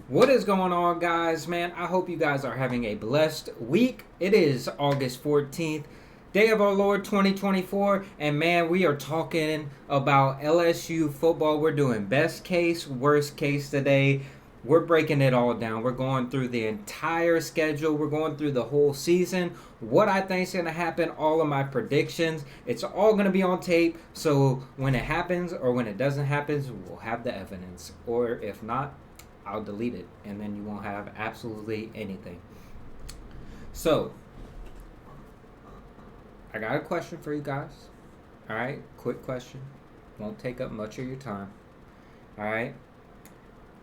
What is going on, guys? Man, I hope you guys are having a blessed week. It is August 14th, day of our Lord 2024, and man, we are talking about LSU football. We're doing best case, worst case today. We're breaking it all down. We're going through the entire schedule. We're going through the whole season. What I think is going to happen, all of my predictions. It's all going to be on tape. So when it happens or when it doesn't happen, we'll have the evidence. Or if not, I'll delete it, and then you won't have absolutely anything. So, I got a question for you guys. Alright, quick question. Won't take up much of your time. Alright,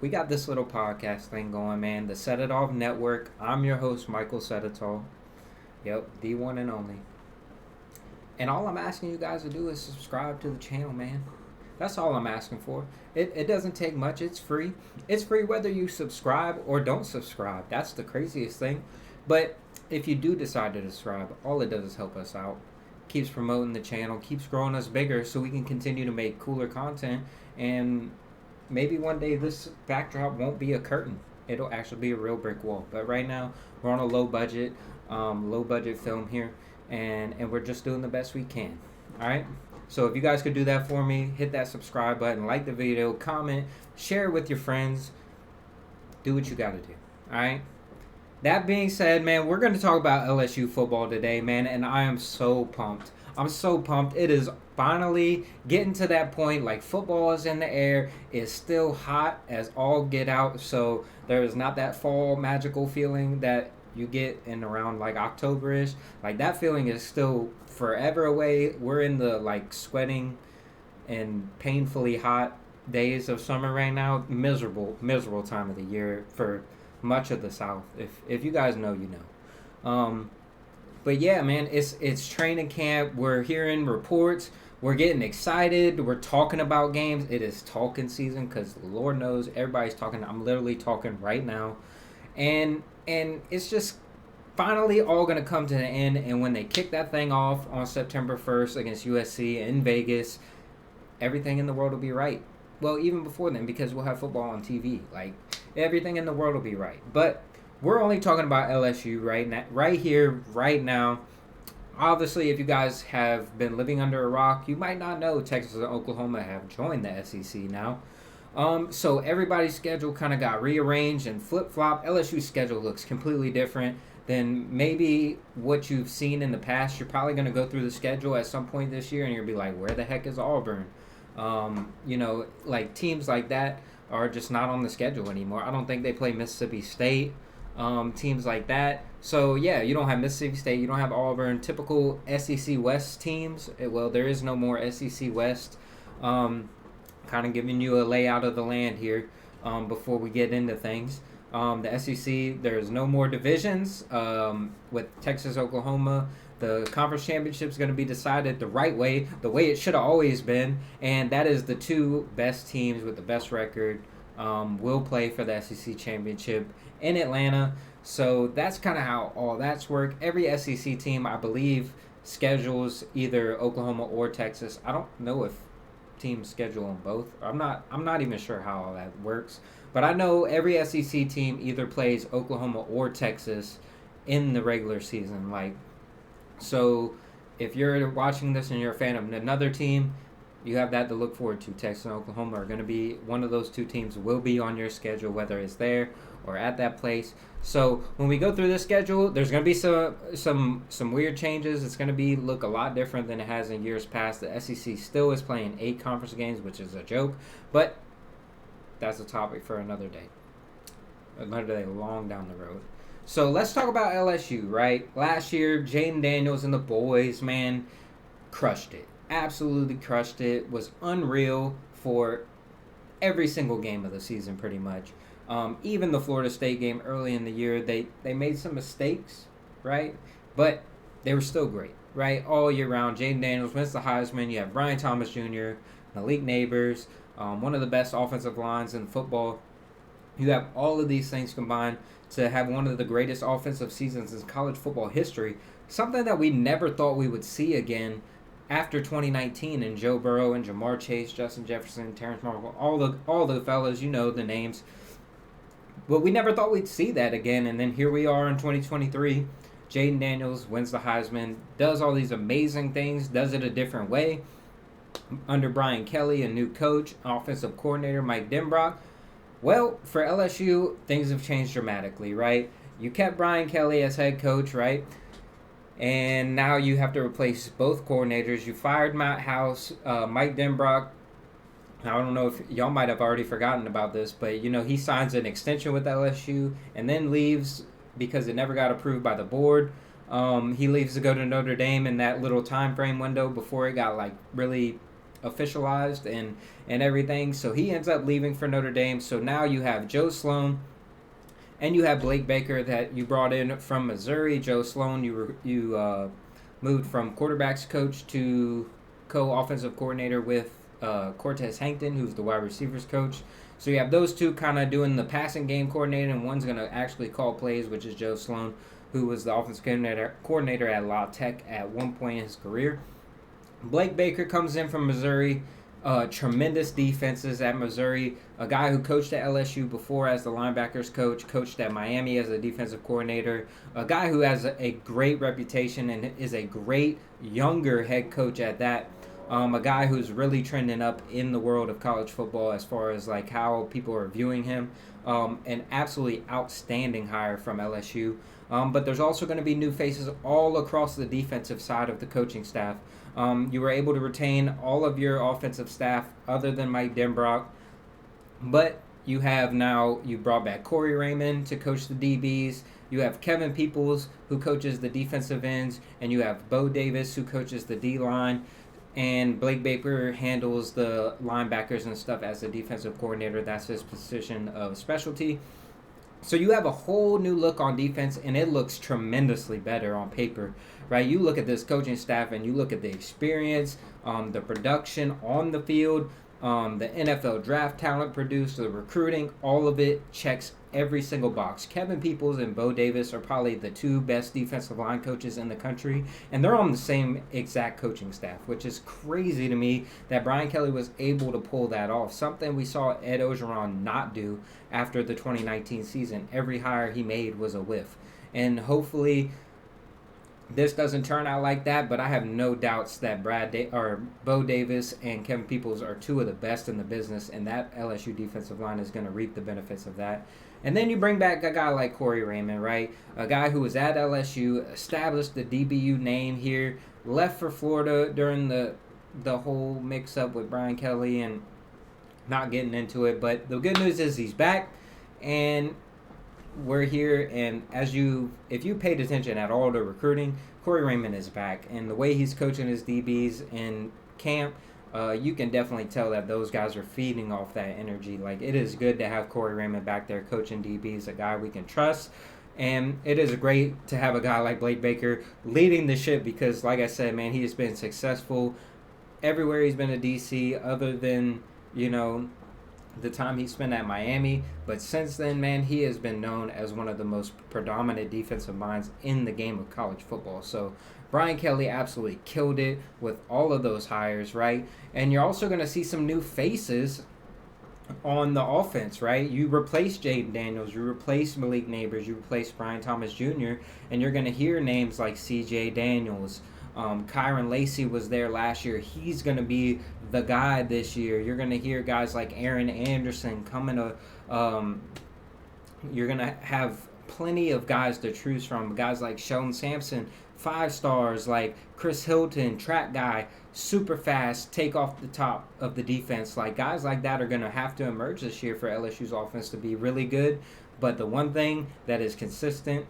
we got this little podcast thing going, man. The Set It Off Network. I'm your host, Michael Setitol. Yep, the one and only. And all I'm asking you guys to do is subscribe to the channel, man. That's all I'm asking for. It doesn't take much. It's free. It's free whether you subscribe or don't subscribe. That's the craziest thing. But if you do decide to subscribe, all it does is help us out. Keeps promoting the channel, keeps growing us bigger so we can continue to make cooler content. And maybe one day this backdrop won't be a curtain. It'll actually be a real brick wall. But right now, we're on a low budget film here. And we're just doing the best we can. All right? So if you guys could do that for me, hit that subscribe button, like the video, comment, share it with your friends. Do what you got to do. All right? That being said, man, we're going to talk about LSU football today, man, and I am so pumped. I'm so pumped. It is finally getting to that point. Like, football is in the air. It's still hot as all get out, so there is not that fall magical feeling that you get in around like October-ish. Like, that feeling is still forever away. We're in the like sweating and painfully hot days of summer right now. Miserable time of the year for much of the South. If you guys know, you know. But yeah, man, it's training camp. We're hearing reports. We're getting excited. We're talking about games. It is talking season because Lord knows everybody's talking. I'm literally talking right now. And it's just finally all going to come to the end. And when they kick that thing off on September 1st against USC in Vegas, everything in the world will be right. Well, even before then, because we'll have football on TV. Like, everything in the world will be right. But we're only talking about LSU right here, right now. Obviously, if you guys have been living under a rock, you might not know Texas and Oklahoma have joined the SEC now. So everybody's schedule kind of got rearranged and flip-flopped. LSU's schedule looks completely different than maybe what you've seen in the past. You're probably going to go through the schedule at some point this year and you'll be like, where the heck is Auburn? Like teams like that are just not on the schedule anymore. I don't think they play Mississippi State, teams like that. So, yeah, you don't have Mississippi State. You don't have Auburn. Typical SEC West teams. Well, there is no more SEC West. Kind of giving you a layout of the land here before we get into things. The SEC, there's no more divisions with Texas, Oklahoma. The conference championship is going to be decided the right way, the way it should have always been, and that is the two best teams with the best record will play for the SEC championship in Atlanta. So that's kind of how all that's worked. Every SEC team, I believe, schedules either Oklahoma or Texas. I don't know if teams schedule them both. I'm not even sure how all that works. But I know every SEC team either plays Oklahoma or Texas in the regular season. So if you're watching this and you're a fan of another team, you have that to look forward to. Texas and Oklahoma are going to be one of those two teams will be on your schedule, whether it's there or at that place. So when we go through this schedule, there's going to be some weird changes. It's going to look a lot different than it has in years past. The SEC still is playing 8 conference games, which is a joke, but that's a topic for another day. Another day long down the road. So let's talk about LSU, right? Last year, Jaden Daniels and the boys, man, crushed it. Absolutely crushed it. Was unreal for every single game of the season, pretty much. Even the Florida State game early in the year, they made some mistakes, right? But they were still great, right? All year round. Jaden Daniels wins the Heisman. You have Brian Thomas Jr., Malik Neighbors, one of the best offensive lines in football. You have all of these things combined to have one of the greatest offensive seasons in college football history. Something that we never thought we would see again after 2019, and Joe Burrow and Jamar Chase, Justin Jefferson, Terrence Marshall, all the fellas, you know the names. But we never thought we'd see that again. And then here we are in 2023. Jaden Daniels wins the Heisman, does all these amazing things, does it a different way. Under Brian Kelly, a new coach, offensive coordinator Mike Denbrock. Well, for LSU, things have changed dramatically, right? You kept Brian Kelly as head coach, right? And now you have to replace both coordinators. You fired Matt House, Mike Denbrock. I don't know if y'all might have already forgotten about this, but he signs an extension with LSU and then leaves because it never got approved by the board. He leaves to go to Notre Dame in that little time frame window before it got really officialized and everything. So he ends up leaving for Notre Dame. So now you have Joe Sloan and you have Blake Baker that you brought in from Missouri. Joe Sloan, you moved from quarterbacks coach to co-offensive coordinator with Cortez Hankton, who's the wide receivers coach. So you have those two kind of doing the passing game coordinator, and one's going to actually call plays, which is Joe Sloan, who was the offensive coordinator at La Tech at one point in his career. Blake Baker comes in from Missouri. Tremendous defenses at Missouri. A guy who coached at LSU before as the linebackers coach, coached at Miami as a defensive coordinator. A guy who has a great reputation and is a great younger head coach at that. A guy who's really trending up in the world of college football as far as how people are viewing him. An absolutely outstanding hire from LSU. But there's also going to be new faces all across the defensive side of the coaching staff. You were able to retain all of your offensive staff other than Mike Denbrock. But you brought back Corey Raymond to coach the DBs. You have Kevin Peoples, who coaches the defensive ends. And you have Bo Davis, who coaches the D-line. And Blake Baker handles the linebackers and stuff as a defensive coordinator. That's his position of specialty. So you have a whole new look on defense, and it looks tremendously better on paper, right? You look at this coaching staff, and you look at the experience, the production on the field, the NFL draft talent produced, the recruiting, all of it checks every single box. Kevin Peoples and Bo Davis are probably the two best defensive line coaches in the country, and they're on the same exact coaching staff, which is crazy to me that Brian Kelly was able to pull that off. Something we saw Ed Orgeron not do after the 2019 season. Every hire he made was a whiff. And hopefully this doesn't turn out like that, but I have no doubts that Bo Davis and Kevin Peoples are two of the best in the business, and that LSU defensive line is going to reap the benefits of that. And then you bring back a guy like Corey Raymond, right? A guy who was at LSU, established the DBU name here, left for Florida during the whole mix-up with Brian Kelly and not getting into it. But the good news is he's back, and we're here. And if you paid attention at all to recruiting, Corey Raymond is back. And the way he's coaching his DBs in camp, you can definitely tell that those guys are feeding off that energy. It is good to have Corey Raymond back there coaching DBs, a guy we can trust. And it is great to have a guy like Blake Baker leading the ship because, like I said, man, he has been successful everywhere he's been a DC other than, the time he spent at Miami. But since then, man, he has been known as one of the most predominant defensive minds in the game of college football. So Brian Kelly absolutely killed it with all of those hires, right? And you're also going to see some new faces on the offense, right? You replace Jaden Daniels, you replace Malik Neighbors, you replace Brian Thomas Jr., and you're going to hear names like C.J. Daniels. Kyron Lacey was there last year. He's going to be the guy this year. You're going to hear guys like Aaron Anderson coming to you're going to have plenty of guys to choose from. Guys like Sheldon Sampson, 5 stars, like Chris Hilton, track guy, super fast, take off the top of the defense. Guys like that are going to have to emerge this year for LSU's offense to be really good. But the one thing that is consistent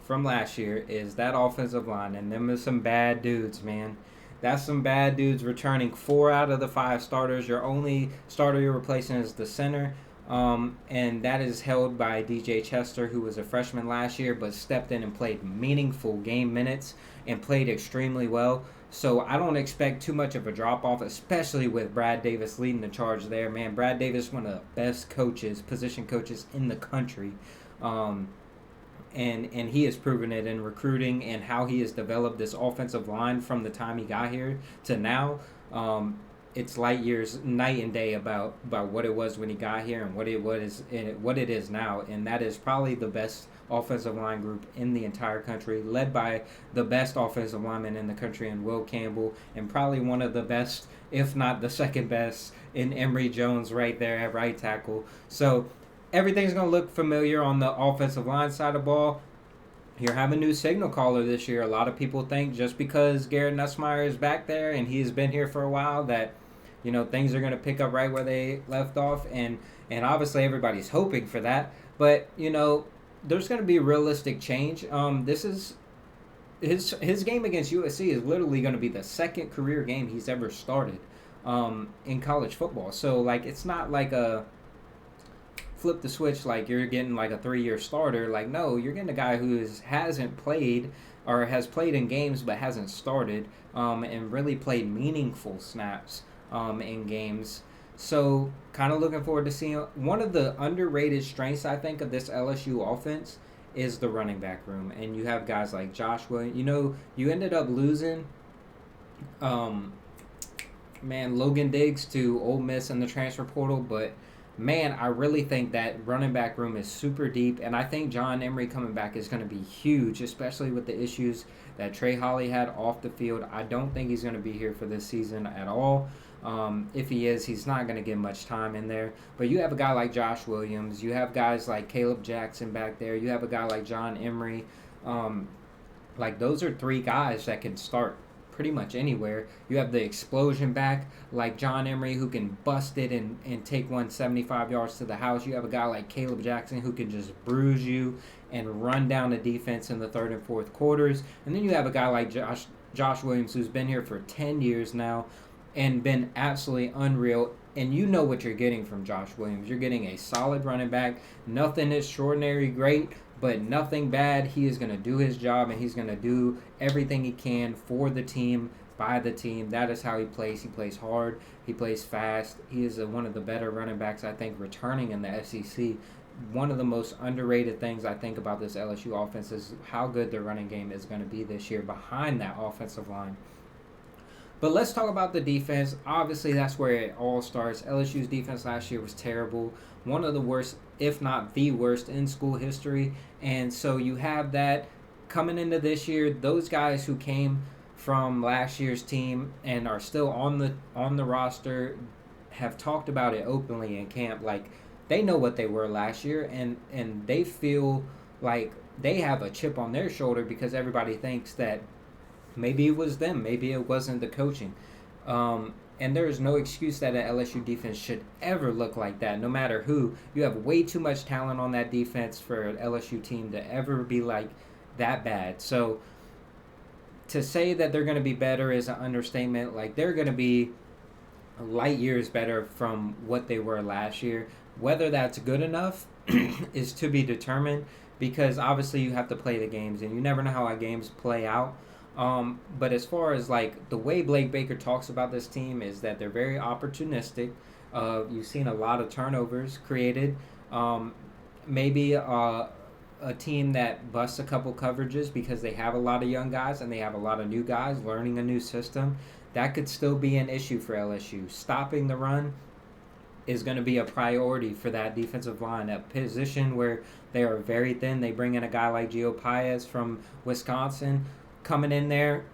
from last year is that offensive line, and them are some bad dudes, man. That's some bad dudes returning 4 out of the 5 starters. Your only starter you're replacing is the center, and that is held by DJ Chester, who was a freshman last year but stepped in and played meaningful game minutes and played extremely well. So I don't expect too much of a drop-off, especially with Brad Davis leading the charge there, man. Brad Davis, one of the best position coaches in the country. And he has proven it in recruiting and how he has developed this offensive line from the time he got here to now. it's light years, night and day about what it was when he got here and what it is now, and that is probably the best offensive line group in the entire country, led by the best offensive lineman in the country in Will Campbell, and probably one of the best, if not the second best, in Emory Jones right there at right tackle. So everything's going to look familiar on the offensive line side of the ball. You have a new signal caller this year. A lot of people think just because Garrett Nussmeier is back there and he's been here for a while that, things are going to pick up right where they left off. And obviously everybody's hoping for that. But, there's going to be realistic change. This is his game against USC is literally going to be the second career game he's ever started in college football. So, it's not like a flip the switch like you're getting like a 3-year starter. Like, no, you're getting a guy who hasn't played or has played in games but hasn't started and really played meaningful snaps in games. So kind of looking forward to seeing. One of the underrated strengths, I think, of this LSU offense is the running back room. And you have guys like Josh Williams. You ended up losing Logan Diggs to Ole Miss in the transfer portal, but man, I really think that running back room is super deep, and I think John Emery coming back is going to be huge, especially with the issues that Trey Holly had off the field. I don't think he's going to be here for this season at all. If he is, he's not going to get much time in there. But you have a guy like Josh Williams. You have guys like Caleb Jackson back there. You have a guy like John Emery. Those are 3 guys that can start pretty much anywhere. You have the explosion back like John Emery who can bust it and take 175 yards to the house. You have a guy like Caleb Jackson who can just bruise you and run down the defense in the 3rd and 4th quarters. And then you have a guy like Josh Williams who's been here for 10 years now and been absolutely unreal. And you know what you're getting from Josh Williams. You're getting a solid running back. Nothing extraordinary great, but nothing bad. He is going to do his job, and he's going to do everything he can for the team, by the team. That is how he plays. He plays hard. He plays fast. He is one of the better running backs, I think, returning in the SEC. One of the most underrated things I think about this LSU offense is how good their running game is going to be this year behind that offensive line. But let's talk about the defense. Obviously, that's where it all starts. LSU's defense last year was terrible. One of the worst, if not the worst, in school history. And so you have that coming into this year. Those guys who came from last year's team and are still on the roster have talked about it openly in camp. Like, they know what they were last year, and they feel like they have a chip on their shoulder because everybody thinks that maybe it was them. Maybe it wasn't the coaching. And there is no excuse that an LSU defense should ever look like that, no matter who. You have way too much talent on that defense for an LSU team to ever be like that bad. So to say that they're going to be better is an understatement. Like, they're going to be light years better from what they were last year. Whether that's good enough is to be determined, because obviously you have to play the games, and you never know how our games play out. But as far as like the way Blake Baker talks about this team is that they're very opportunistic. You've seen a lot of turnovers created. Maybe a team that busts a couple coverages because they have a lot of young guys and they have a lot of new guys learning a new system. That could still be an issue for LSU. Stopping the run is going to be a priority for that defensive line. A position where they are very thin. They bring in a guy like Gio Paez from Wisconsin, coming in there,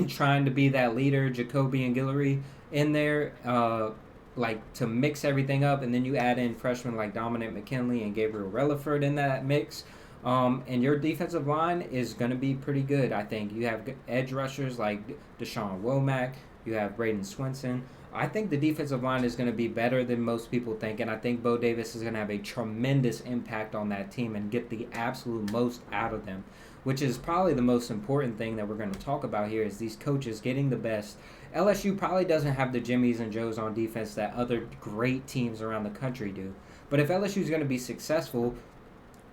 trying to be that leader, Jacoby and Guillory in there, to mix everything up. And then you add in freshmen like Dominic McKinley and Gabriel Relaford in that mix. And your defensive line is going to be pretty good, I think. You have edge rushers like Deshaun Womack. You have Braden Swinson. I think the defensive line is going to be better than most people think, and I think Bo Davis is going to have a tremendous impact on that team and get the absolute most out of them, which is probably the most important thing that we're going to talk about here is these coaches getting the best. LSU probably doesn't have the Jimmies and Joes on defense that other great teams around the country do. But if LSU is going to be successful,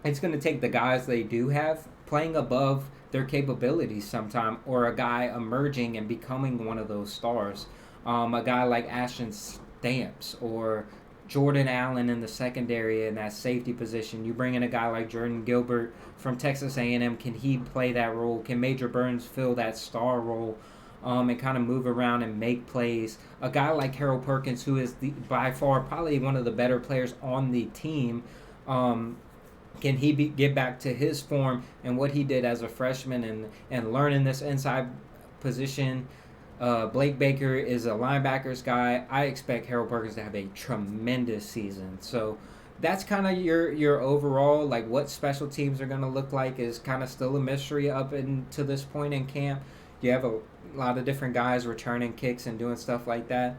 it's going to take the guys they do have playing above their capabilities sometime, or a guy emerging and becoming one of those stars. A guy like Ashton Stamps or Jordan Allen in the secondary in that safety position. You bring in a guy like Jordan Gilbert from Texas A&M. Can he play that role? Can Major Burns fill that star role? and kind of move around and make plays. A guy like Harold Perkins, who is by far probably one of the better players on the team, can he get back to his form and what he did as a freshman and learning this inside position? Blake Baker is a linebackers guy. I expect Harold Perkins to have a tremendous season. So that's kind of your overall, like, what special teams are going to look like is kind of still a mystery up to this point in camp. You have a lot of different guys returning kicks and doing stuff like that.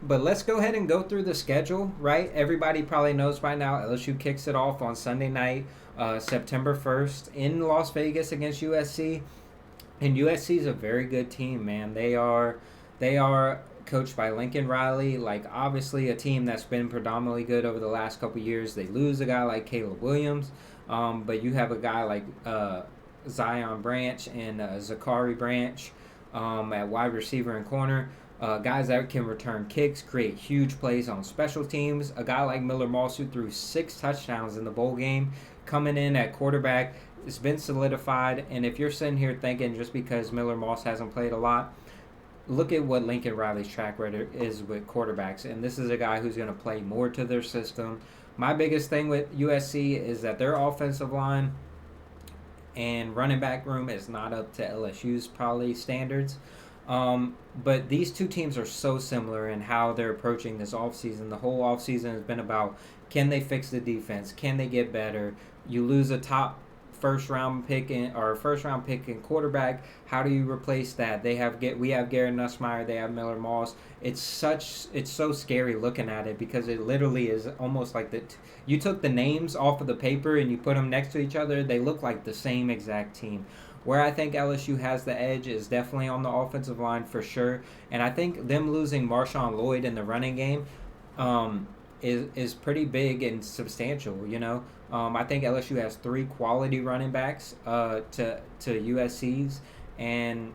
But let's go ahead and go through the schedule, right? Everybody probably knows by now LSU kicks it off on Sunday night, September 1st in Las Vegas against USC. And USC is a very good team, man. They are coached by Lincoln Riley, like obviously a team that's been predominantly good over the last couple of years. They lose a guy like Caleb Williams, but you have a guy like Zion Branch and Zachary Branch at wide receiver and corner. Guys that can return kicks, create huge plays on special teams. A guy like Miller Moss, who threw 6 touchdowns in the bowl game, coming in at quarterback. It's been solidified. And if you're sitting here thinking just because Miller Moss hasn't played a lot, look at what Lincoln Riley's track record is with quarterbacks. And this is a guy who's going to play more to their system. My biggest thing with USC is that their offensive line and running back room is not up to LSU's probably standards. But these two teams are so similar in how they're approaching this offseason. The whole offseason has been about, can they fix the defense? Can they get better? You lose a top first round pick in quarterback. How do you replace that? We have Garrett Nussmeier, they have Miller Moss. It's so scary looking at it because it literally is almost like you took the names off of the paper and you put them next to each other. They look like the same exact team. Where I think LSU has the edge is definitely on the offensive line for sure. And I think them losing Marshawn Lloyd in the running game is pretty big and substantial, you know. I think LSU has 3 quality running backs to USC's. And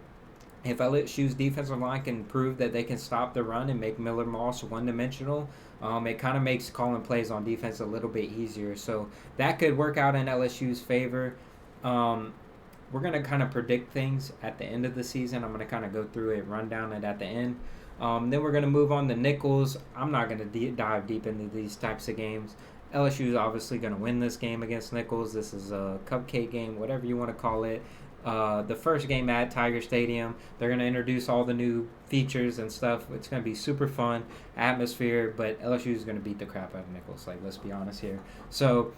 if LSU's defensive line can prove that they can stop the run and make Miller Moss one-dimensional, it kind of makes calling plays on defense a little bit easier. So that could work out in LSU's favor. We're going to kind of predict things at the end of the season. I'm going to kind of go through it, run down it at the end. Then we're going to move on to Nichols. I'm not going to dive deep into these types of games. LSU is obviously going to win this game against Nichols. This is a cupcake game, whatever you want to call it. The first game at Tiger Stadium, they're going to introduce all the new features and stuff. It's going to be super fun, atmosphere, but LSU is going to beat the crap out of Nichols. Like, let's be honest here. So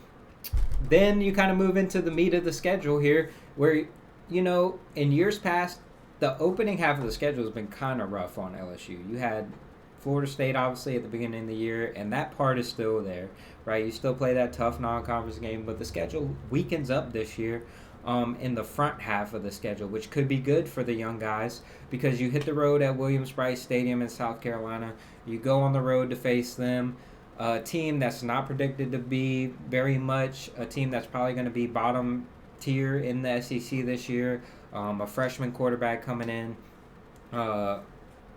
then you kind of move into the meat of the schedule here, where, you know, in years past, the opening half of the schedule has been kind of rough on LSU. You had Florida State, obviously, at the beginning of the year, and that part is still there, right? You still play that tough non-conference game, but the schedule weakens up this year in the front half of the schedule, which could be good for the young guys because you hit the road at Williams-Brice Stadium in South Carolina. You go on the road to face them. A team that's not predicted to be very much a team that's probably going to be bottom tier in the SEC this year. A freshman quarterback coming in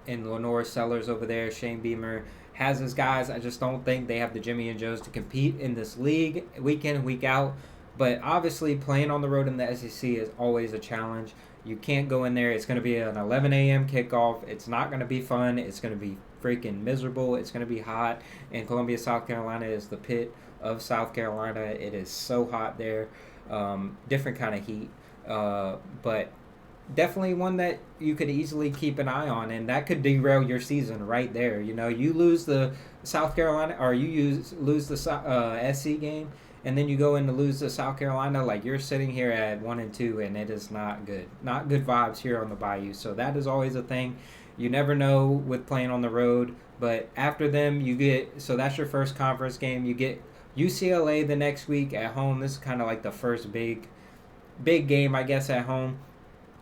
Lenore Sellers over there. Shane Beamer has his guys. I just don't think they have the Jimmy and Joes to compete in this league week in and week out. But obviously playing on the road in the SEC is always a challenge. You can't go in there. It's going to be an 11 a.m. kickoff. It's not going to be fun. It's going to be freaking miserable. It's going to be hot. And Columbia, South Carolina is the pit of South Carolina. It is so hot there. Different kind of heat. But definitely one that you could easily keep an eye on. And that could derail your season right there. You know, you lose the South Carolina or lose the SC game. And then you go in to lose to South Carolina, like you're sitting here at 1-2, and it is not good. Not good vibes here on the Bayou. So that is always a thing. You never know with playing on the road. But after them, so that's your first conference game. You get UCLA the next week at home. This is kind of like the first big game, I guess, at home.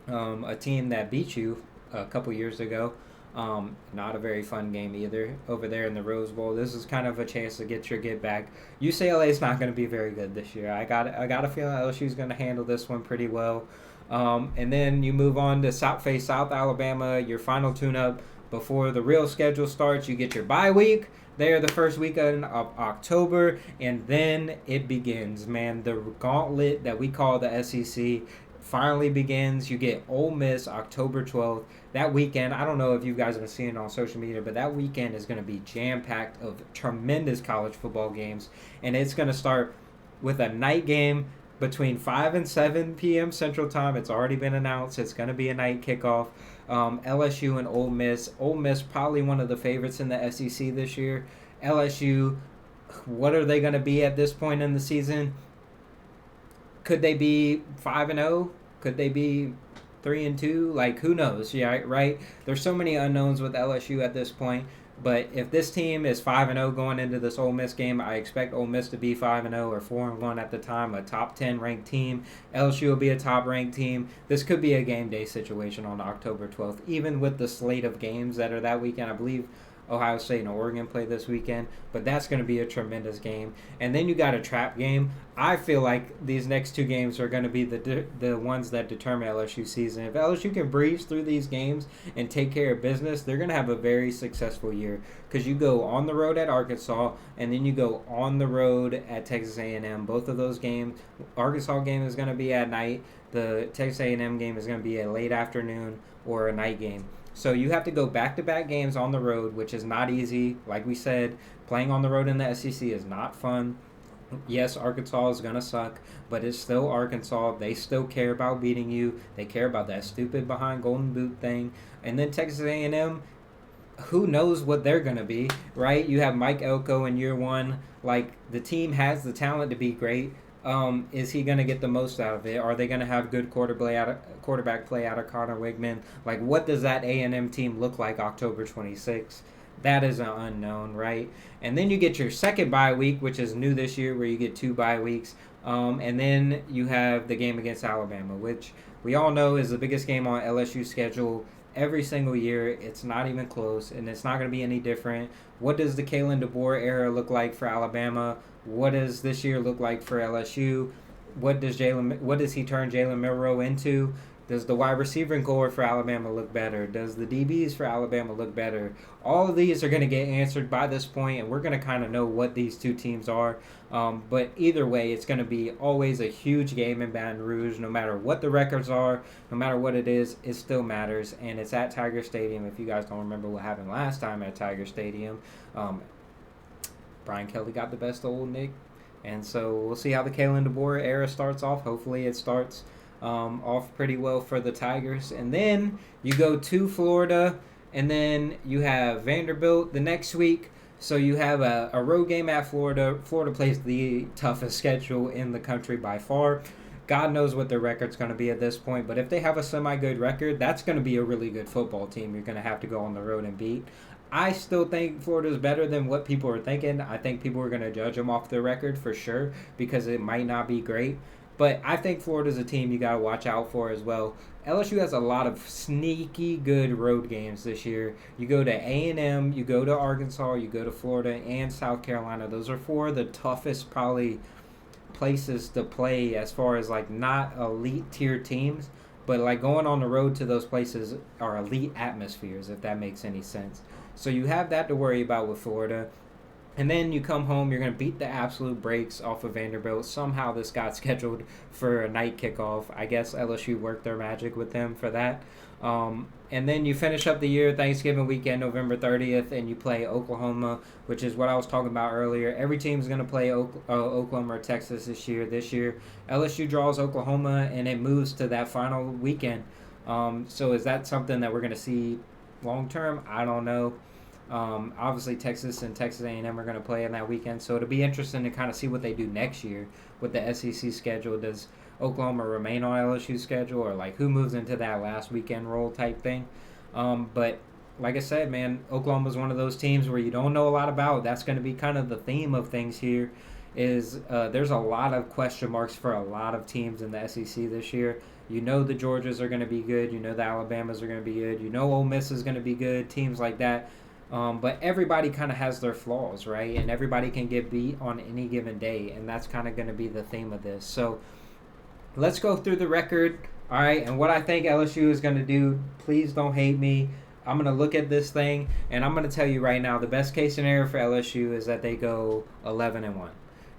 A team that beat you a couple years ago. Not a very fun game either over there in the Rose Bowl. This is kind of a chance to get your get back. UCLA is not going to be very good this year. I got a feeling LSU is going to handle this one pretty well. And then you move on to South Alabama, your final tune-up before the real schedule starts. You get your bye week there the first weekend of October, and then it begins, man. The gauntlet that we call the SEC finally begins. You get Ole Miss October 12th. That weekend, I don't know if you guys have been seeing it on social media, but that weekend is going to be jam-packed of tremendous college football games. And it's going to start with a night game between 5 and 7 p.m. Central Time. It's already been announced. It's going to be a night kickoff. LSU and Ole Miss. Ole Miss probably one of the favorites in the SEC this year. LSU, what are they going to be at this point in the season? Could they be 5-0? Could they be 3-2? Like, who knows? Yeah, right. There's so many unknowns with LSU at this point. But if this team is 5-0 going into this Ole Miss game, I expect Ole Miss to be 5-0 or 4-1 at the time, a top 10 ranked team. LSU will be a top ranked team. This could be a game day situation on October 12th, even with the slate of games that are that weekend. I believe Ohio State and Oregon play this weekend, but that's going to be a tremendous game. And then you got a trap game. I feel like these next two games are going to be the ones that determine LSU's season. If LSU can breeze through these games and take care of business, they're going to have a very successful year, because you go on the road at Arkansas and then you go on the road at Texas A&M. Both of those games, Arkansas game is going to be at night. The Texas A&M game is going to be a late afternoon or a night game. So you have to go back-to-back games on the road, which is not easy. Like we said, playing on the road in the SEC is not fun. Yes, Arkansas is going to suck, but it's still Arkansas. They still care about beating you. They care about that stupid behind Golden Boot thing. And then Texas A&M, who knows what they're going to be, right? You have Mike Elko in year one. Like, the team has the talent to be great. Is he going to get the most out of it? Are they going to have good quarterback play out of Connor Wigman? Like, what does that A&M team look like October 26th? That is an unknown, right? And then you get your second bye week, which is new this year, where you get 2 bye weeks. And then you have the game against Alabama, which we all know is the biggest game on LSU's schedule every single year. It's not even close, and it's not going to be any different. What does the Kalen DeBoer era look like for Alabama? What does this year look like for LSU? What does he turn Jalen Milroe into? Does the wide receiving core for Alabama look better? Does the DBs for Alabama look better? All of these are going to get answered by this point, and we're going to kind of know what these two teams are. But either way, it's going to be always a huge game in Baton Rouge. No matter what the records are, no matter what it is, it still matters. And it's at Tiger Stadium. If you guys don't remember what happened last time at Tiger Stadium, Brian Kelly got the best of Old Nick. And so we'll see how the Kalen DeBoer era starts off. Hopefully it starts off pretty well for the Tigers. And then you go to Florida, and then you have Vanderbilt the next week. So you have a road game at Florida. Florida plays the toughest schedule in the country by far. God knows what their record's going to be at this point, but if they have a semi-good record, that's going to be a really good football team you're going to have to go on the road and beat. I still think Florida's better than what people are thinking. I think people are going to judge them off their record for sure, because it might not be great. But I think Florida's a team you got to watch out for as well. LSU has a lot of sneaky good road games this year. You go to A&M, you go to Arkansas, you go to Florida, and South Carolina. Those are 4 of the toughest probably places to play as far as like not elite tier teams, but like going on the road to those places are elite atmospheres, if that makes any sense. So you have that to worry about with Florida. And then you come home, you're going to beat the absolute brakes off of Vanderbilt. Somehow this got scheduled for a night kickoff. I guess LSU worked their magic with them for that. And then you finish up the year, Thanksgiving weekend, November 30th, and you play Oklahoma, which is what I was talking about earlier. Every team's going to play Oklahoma or Texas this year. This year, LSU draws Oklahoma, and it moves to that final weekend. So is that something that we're going to see long term? I don't know. Obviously, Texas and Texas A&M are going to play in that weekend, so it'll be interesting to kind of see what they do next year with the SEC schedule. Does Oklahoma remain on LSU's schedule, or like who moves into that last weekend role type thing? But like I said, man, Oklahoma's one of those teams where you don't know a lot about. That's going to be kind of the theme of things here. Is there's a lot of question marks for a lot of teams in the SEC this year. You know the Georgias are going to be good. You know the Alabamas are going to be good. You know Ole Miss is going to be good. Teams like that. But everybody kind of has their flaws, right? And everybody can get beat on any given day, and that's kind of going to be the theme of this. So let's go through the record, all right, and what I think LSU is going to do. Please don't hate me. I'm going to look at this thing, and I'm going to tell you right now, the best case scenario for LSU is that they go 11-1,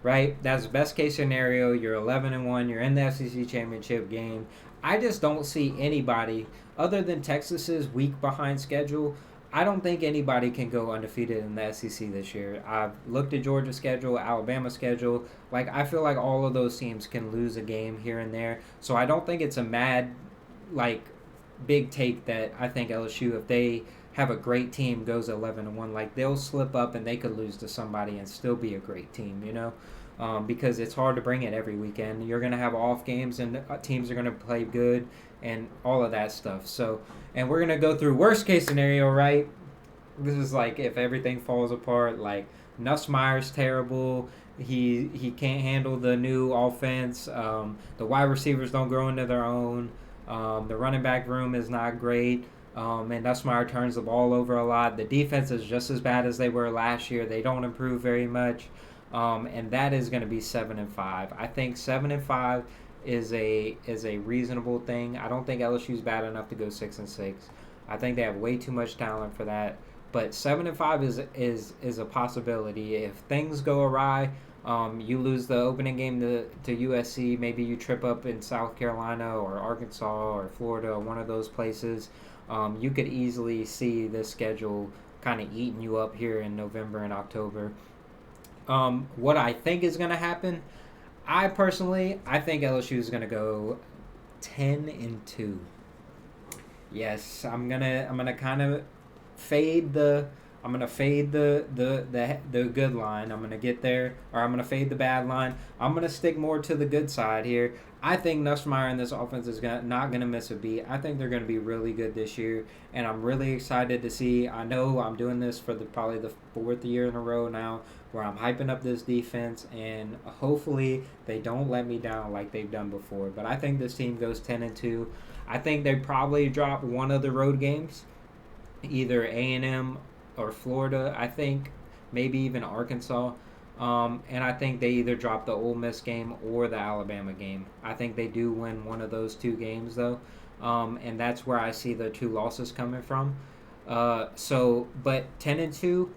right? That's the best case scenario. You're 11-1. You're in the SEC championship game. I just don't see anybody other than Texas's weak behind schedule. I don't think anybody can go undefeated in the SEC this year. I've looked at Georgia's schedule, Alabama's schedule. Like, I feel like all of those teams can lose a game here and there. So I don't think it's a mad, like, big take that I think LSU, if they have a great team, goes 11-1. Like, they'll slip up and they could lose to somebody and still be a great team, you know? Because it's hard to bring it every weekend. You're going to have off games and teams are going to play good and all of that stuff. So, and we're going to go through worst case scenario, right? This is like if everything falls apart, like Nussmeier's terrible. He can't handle the new offense. The wide receivers don't grow into their own. The running back room is not great. And Nussmeier turns the ball over a lot. The defense is just as bad as they were last year. They don't improve very much. And that is going to be 7-5. I think 7-5 is a reasonable thing. I don't think LSU's bad enough to go 6-6. I think they have way too much talent for that. But 7-5 is a possibility. If things go awry, you lose the opening game to USC. Maybe you trip up in South Carolina or Arkansas or Florida or one of those places. You could easily see the schedule kind of eating you up here in November and October. What I think is going to happen, I think LSU is going to go 10-2. Yes, I'm gonna kind of fade the the good line. I'm gonna get there, or I'm gonna fade the bad line. I'm gonna stick more to the good side here. I think Nussmeier and this offense is not gonna miss a beat. I think they're gonna be really good this year, and I'm really excited to see. I know I'm doing this for probably the fourth year in a row now, where I'm hyping up this defense, and hopefully they don't let me down like they've done before. But I think this team goes 10-2. I think they probably drop one of the road games, either A&M or Florida. I think maybe even Arkansas. And I think they either drop the Ole Miss game or the Alabama game. I think they do win one of those two games, though. And that's where I see the two losses coming from. But 10-2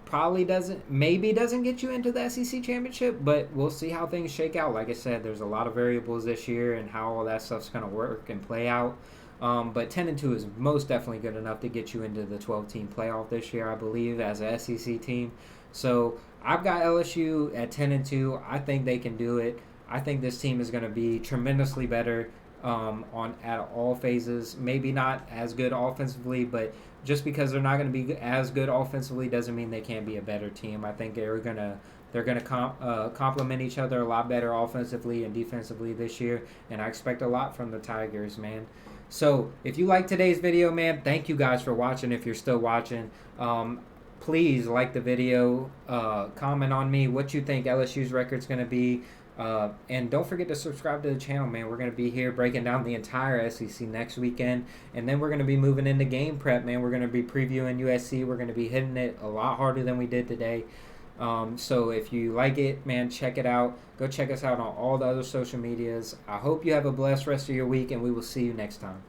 probably doesn't get you into the SEC championship, but we'll see how things shake out. Like I said, there's a lot of variables this year and how all that stuff's going to work and play out. But 10-2 is most definitely good enough to get you into the 12-team playoff this year, I believe, as a SEC team. So I've got LSU at 10-2. I think they can do it. I think this team is going to be tremendously better at all phases. Maybe not as good offensively, but just because they're not going to be as good offensively doesn't mean they can't be a better team. I think they're gonna complement each other a lot better offensively and defensively this year, and I expect a lot from the Tigers, man. So if you like today's video, man, thank you guys for watching. If you're still watching, please like the video, comment on me what you think LSU's record's going to be. And don't forget to subscribe to the channel, man. We're going to be here breaking down the entire SEC next weekend. And then we're going to be moving into game prep, man. We're going to be previewing USC. We're going to be hitting it a lot harder than we did today. So if you like it, man, check it out. Go check us out on all the other social medias. I hope you have a blessed rest of your week, and we will see you next time.